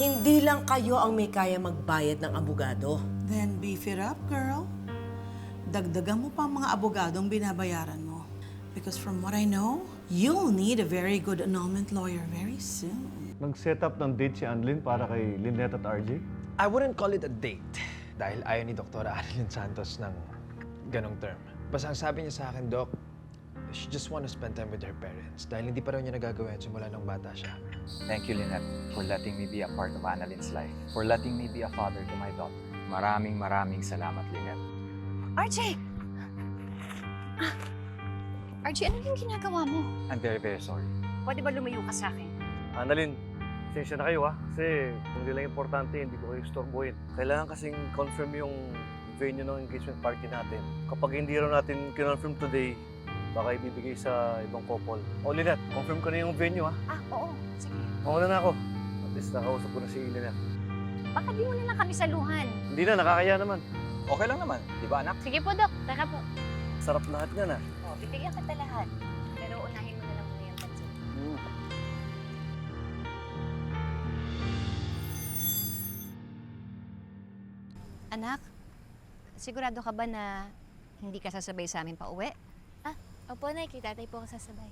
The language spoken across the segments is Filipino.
Hindi lang kayo ang may kaya magbayad ng abogado. Then beef it up, girl. Dagdagan mo pa ang mga abogadong binabayaran mo. Because from what I know, you'll need a very good annulment lawyer very soon. Nag-set up ng date si Annalyn para kay Lynette at RJ? I wouldn't call it a date dahil ayaw ni Dr. Annalyn Santos ng ganong term. Basta ang sabi niya sa akin, Doc, she just want to spend time with her parents dahil hindi pa raw niya nagagawa yan simula nung bata siya. Thank you, Lynette, for letting me be a part of Annalyn's life. For letting me be a father to my daughter. Maraming salamat, Lynette. RJ! RJ, ano yung ginagawa mo? I'm very sorry. Pwede ba lumayo ka sa akin? Annalyn, pasensya na kayo kasi kung hindi lang importante, hindi ko kayo istorbohin. Kailangan kasing confirm yung venue ng engagement party natin. Kapag hindi raw natin kinonfirm today, baka ibibigay sa ibang couple. O Lynette, confirm ko na yung venue ha. Oo. Sige. Mauna na ako. At least nakausap ko na si Lynette. Baka di mo na lang kami saluhan. Hindi na, nakakaya naman. Okay lang naman, di ba anak? Sige po, Dok. Tara po. Sarap lahat nga na. Bibigyan kita lahat. Pero unahin mo na lang muna yung pansin. Anak, sigurado ka ba na hindi ka sasabay sa amin pa uwi? Opo, Nay. Kay tatay po ako sasabay.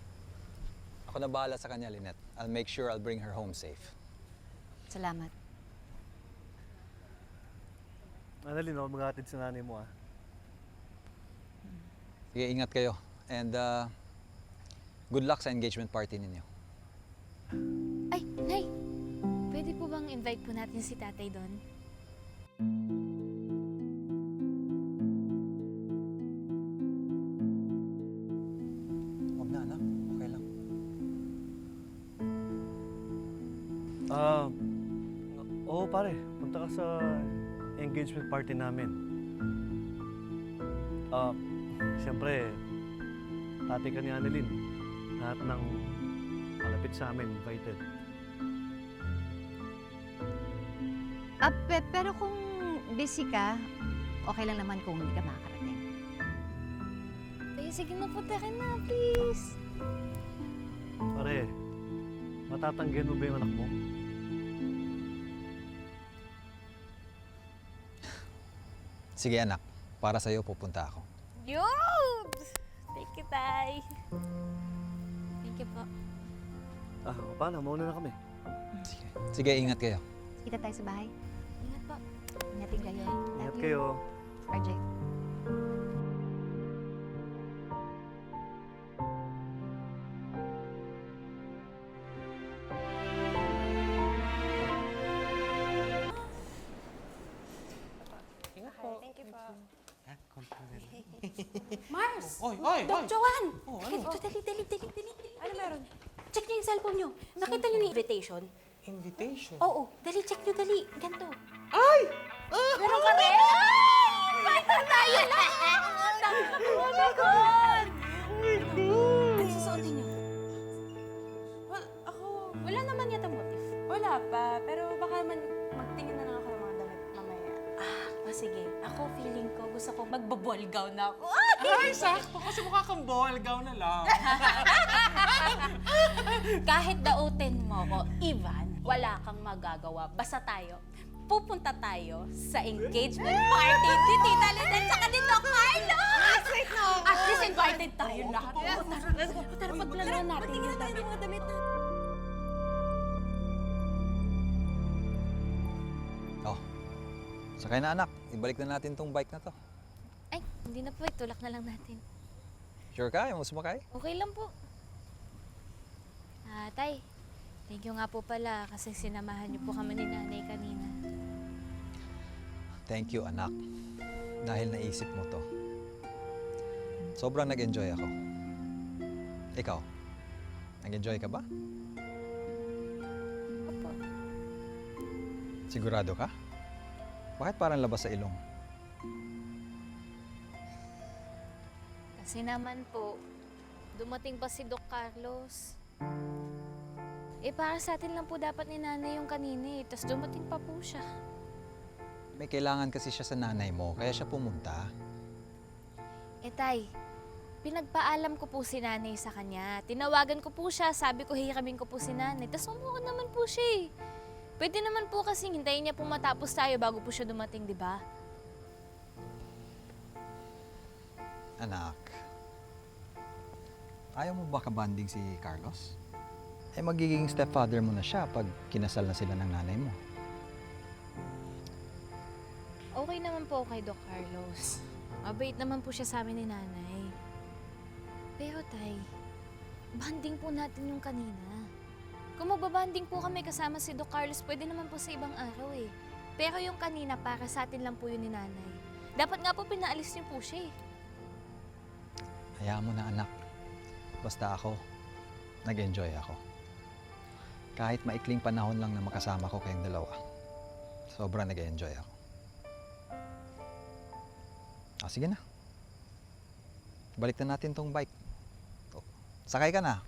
Ako na bahala sa kanya, Lynette. I'll make sure I'll bring her home safe. Salamat. Annalyn, ako maghatid sa nanay mo ha. Sige, ingat kayo. And good luck sa engagement party ninyo. Ay, Nay! Pwede po bang invite po natin si tatay doon? Huwag na, anak. Okay lang. Oo pare, punta ka sa engagement party namin. Siyempre, tatay ka ni Annalyn. Lahat ng malapit sa amin, invited. Pero kung busy ka, okay lang naman kung hindi ka makakarating. Ay, sige na po, takin na, please. Pare, matatanggihan mo ba yung anak mo? Sige, anak. Para sa'yo, pupunta ako. Yun! Thank you, Tay. Thank you po. Paano? Mauna na kami. Sige. Sige, ingat kayo. Kita tayo sa bahay. Ingat po. Ingatin kayo. Ingat kayo. RJ. Thank you po. Mars! Oy, oy, Doc oy! Joanne! Oh, Dali, ano? dali. Ano meron? Check niyo yung cellphone niyo. Nakita niyo yung invitation? Invitation? Oo, dali, check niyo, dali. Ganito. Ay! Meron ka rin? Bata tayo na! Oh my God! Ano susuotin niyo? Wala naman yata motif. Wala pa, pero baka magtingin na lang ako ng mga damit mamaya. Sige. Ako, feeling ko, gusto ko magbo-ball gown na ako. Ay, sakto kasi mukha kang ball gown na lang. Kahit dautin mo ko, Ivan, wala kang magagawa. Basta tayo, pupunta tayo sa engagement party ni Tita Lynette at ni Doc Carlos! At least invited tayo lahat. Tara, paglaruan natin yung damit natin. Oh. Sakay na, anak. Ibalik na natin tong bike na to. Ay, hindi na po. Itulak na lang natin. Sure ka? Ayaw mo sumakay? Okay lang po. Tay, thank you nga po pala kasi sinamahan niyo po kami ni nanay kanina. Thank you, anak. Dahil naisip mo to. Sobrang nag-enjoy ako. Ikaw, nag-enjoy ka ba? Opo. Sigurado ka? Bakit parang labas sa ilong? Kasi naman po, dumating pa si Doc Carlos. Para sa atin lang po dapat ni nanay yung kanina Tapos dumating pa po siya. May kailangan kasi siya sa nanay mo, kaya siya pumunta. Tay, pinagpaalam ko po si nanay sa kanya. Tinawagan ko po siya, sabi ko hihiramin ko po si nanay. Tapos umuha naman po siya Pwede naman po kasi hintayin niya po matapos tayo bago po siya dumating, di ba? Anak, ayaw mo ba kabanding si Carlos? Eh, magiging stepfather mo na siya pag kinasal na sila ng nanay mo. Okay naman po kay Doc Carlos. Mabait naman po siya sa amin ni nanay. Pero tay, banding po natin yung kanina. Kung magbabanding po kami kasama si Doc Carlos, pwede naman po sa ibang araw eh. Pero yung kanina, para sa atin lang po yun ni nanay. Dapat nga po pinaalis niyo po siya eh. Hayaan mo na, anak. Basta ako, nag-enjoy ako. Kahit maikling panahon lang na makasama ko kayong dalawa, sobrang nag-enjoy ako. Sige na. Balik na natin tong bike. Sakay ka na.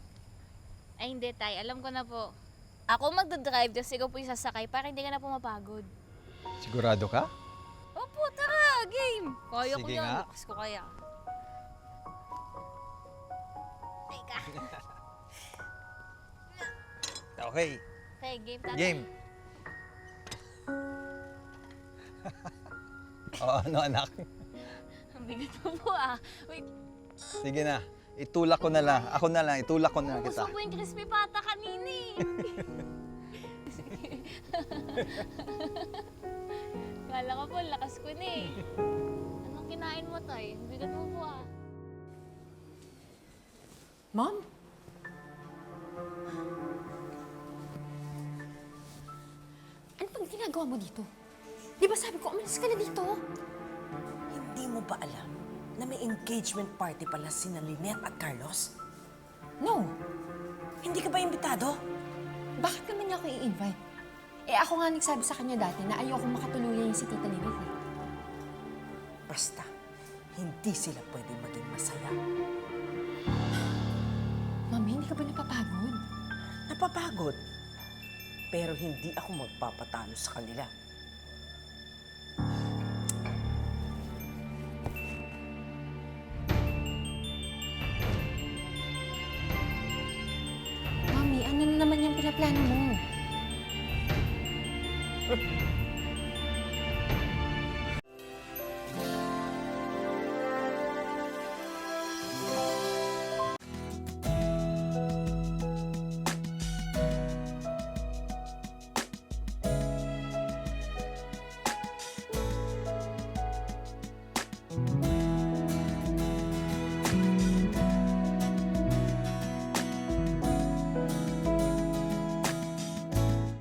Ay hindi tay, alam ko na po. Ako magdadrive, kasi ikaw po yung sasakay para hindi ka na po mapagod. Sigurado ka? Opo, tara, game! Kaya ko Sige yun, nga. lakas ko kaya. Teka. Okay. Okay, game tatay. Game. Ano, anak? Ang bigat mo po ah. Wait, Sige na. Itulak ko na lang. Ako na lang. Itulak ko na lang gusto kita. ko yung crispy pata kanina eh. Kala ko po, lakas ko na eh. Anong kinain mo tay? Ang bigat mo po ah. Mom? Ano bang ginagawa mo dito? Di ba sabi ko, umalis ka na dito? Hindi mo ba alam na may engagement party pala sina Lynette at Carlos? No. Hindi ka ba imbitado? Bakit naman niya ako i-invite? Eh ako nga nagsabi sa kanya dati na ayoko makatuluyan yung si Tita Lynette eh. Basta, hindi sila pwedeng maging masaya. Mami, hindi ka ba napapagod? Napapagod. Pero hindi ako magpapatalo sa kanila. Mami, ano na naman yung pinaplano mo?